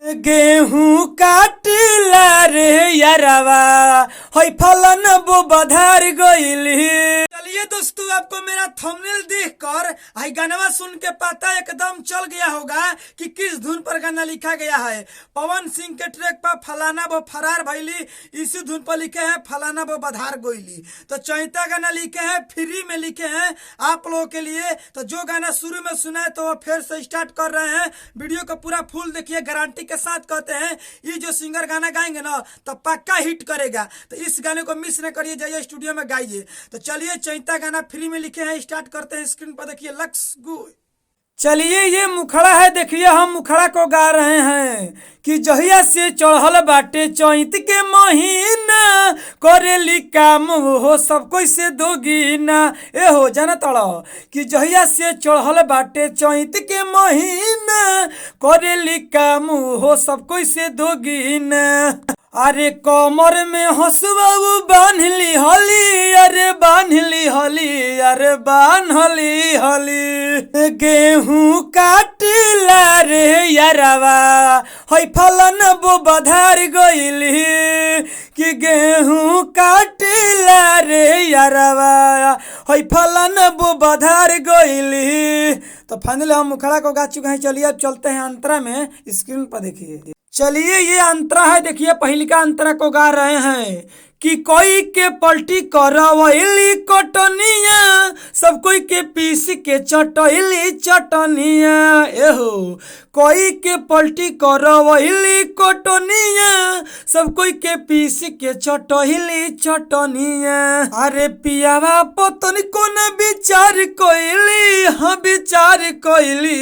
गेहूं काटिला रे यारवा होई फलन बो बधार गइली। चलिए दोस्तों, आपको मेरा थंबनेल देखकर आई गाना सुन के पता एकदम चल गया होगा कि किस धुन पर गाना लिखा गया है। पवन सिंह के ट्रैक पर फलाना वो फरार भइली, इसी धुन पर लिखे हैं फलाना वो बधार गइली। तो चैता गाना लिखे हैं, फ्री में लिखे हैं आप लोगों के लिए। तो जो गाना शुरू में सुना है तो वो फिर से स्टार्ट कर रहे हैं। वीडियो को पूरा फुल देखिए, गारंटी के साथ कहते हैं ये जो सिंगर गाना गाएंगे ना तो पक्का हिट करेगा। तो इस गाने को मिस न करिए, जाइए स्टूडियो में गाइए। तो चलिए, चैता गाना फ्री में लिखे हैं, स्टार्ट करते हैं। स्क्रीन पर देखिए, लक्स गो। चलिए, ये मुखड़ा है, देखिए हम मुखड़ा को गा रहे हैं कि जहिया से चढ़ल बाटे चैत के महीना, करेली काम हो सब कोई से दोगीना। ए हो जाना तड़ा कि जहिया से चढ़ल बाटे चैत के महीना, करेली काम हो सब कोई से दोगीना। अरे कमर में हंसुआ बांधली हली, अरे बांधली हली, अरे बांधली हली। गेहूं काटिला रे यारवा होई फलन बो बधार गइली, कि गेहूं काटिला रे यारवा होई फलन बो बधार गइली। तो फाइनली हम मुखड़ा को गा चुके हैं। चलिए अब चलते हैं अंतरा में। स्क्रीन पर देखिए, चलिए ये अंतरा है, देखिए पहली का अंतरा को गा रहे हैं कि कोई के पलटी करवैली कटनिया, सब कोई के पीस के चटैली चटनिया। एहो कोई के पलटी करवैली कटनिया, सब कोई के पीस के चटैली चटनिया। अरे पियावा पतन को न विचार कइली, हाँ विचार कइली,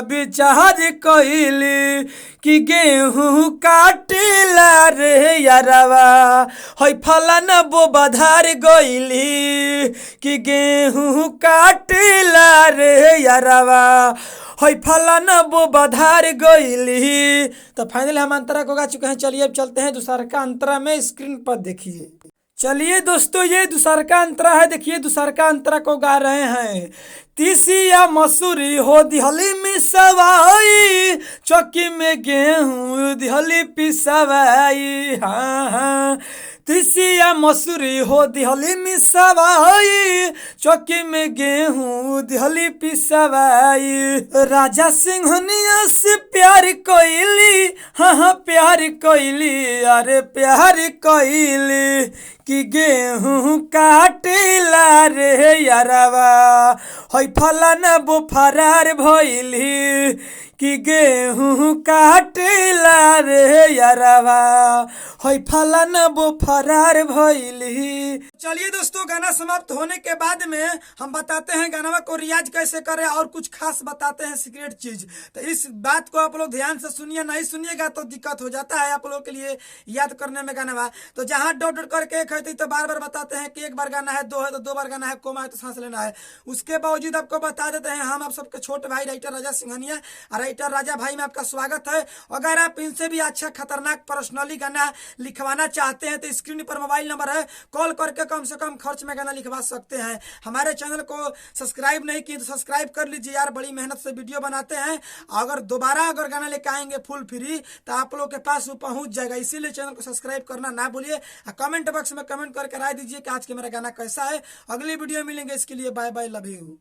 विचार कइली कि गेहूं काटिला रे यारवा होई फलाना बो बधार गइली, कि गेहूं काटिला रे यारवा होई फलाना वो बधार गइली। तो फाइनली हम अंतरा को गा चुके हैं। चलिए अब चलते हैं दूसरा का अंतरा में। स्क्रीन पर देखिए। चलिए दोस्तों, ये दूसरा का अंतरा है, देखिए दूसरा का अंतरा को गा रहे हैं। तीसिया मसूरी हो दिहली मिसवाई, चौकी में गेहूं दिहली पिसवाई। हाँ हाँ, तीसिया मसूरी हो दिहली मिसवाई, चौकी में गेहूं दिहली पिसवाई। राजा सिंहनिया से प्यार कइली, हाँ हाँ प्यार कइली, अरे प्यार कइली, कि गेहूं काटिला रे यारवा होई फलाना बो फरार भइली, कि गेहूं काटिला रे यारवा होई फलाना बो फरार भइली। चलिए दोस्तों, गाना समाप्त होने के बाद में हम बताते हैं गाना को रियाज कैसे करें और कुछ खास बताते हैं सीक्रेट चीज। तो इस बात को आप लोग ध्यान से सुनिए, नहीं सुनिएगा तो दिक्कत हो जाता है आप लोगों के लिए याद करने में गाना। तो जहाँ डॉट डॉट करके एक है तो बार बार बताते हैं कि एक बार गाना है, दो है तो दो बार गाना है, कोमा है तो सांस लेना है। उसके बावजूद आपको बता देते हैं हम आप सबके छोटे भाई राइटर राजा सिंघनिया और राइटर राजा भाई में आपका स्वागत है। अगर आप इनसे भी अच्छा खतरनाक पर्सनली गाना लिखवाना चाहते हैं तो स्क्रीन पर मोबाइल नंबर है, कॉल करके कम से कम खर्च में गाना लिखवा सकते हैं। हमारे चैनल को सब्सक्राइब नहीं किए तो सब्सक्राइब कर लीजिए यार, बड़ी मेहनत से वीडियो बनाते हैं। अगर दोबारा अगर गाना लेकर आएंगे फुल फ्री तो आप लोग के पास वो पहुंच जाएगा, इसीलिए चैनल को सब्सक्राइब करना ना भूलिए। कमेंट बॉक्स में कमेंट करके राय दीजिए कि आज के मेरा गाना कैसा है। अगली वीडियो मिलेंगे, इसके लिए बाय बाय, लव यू।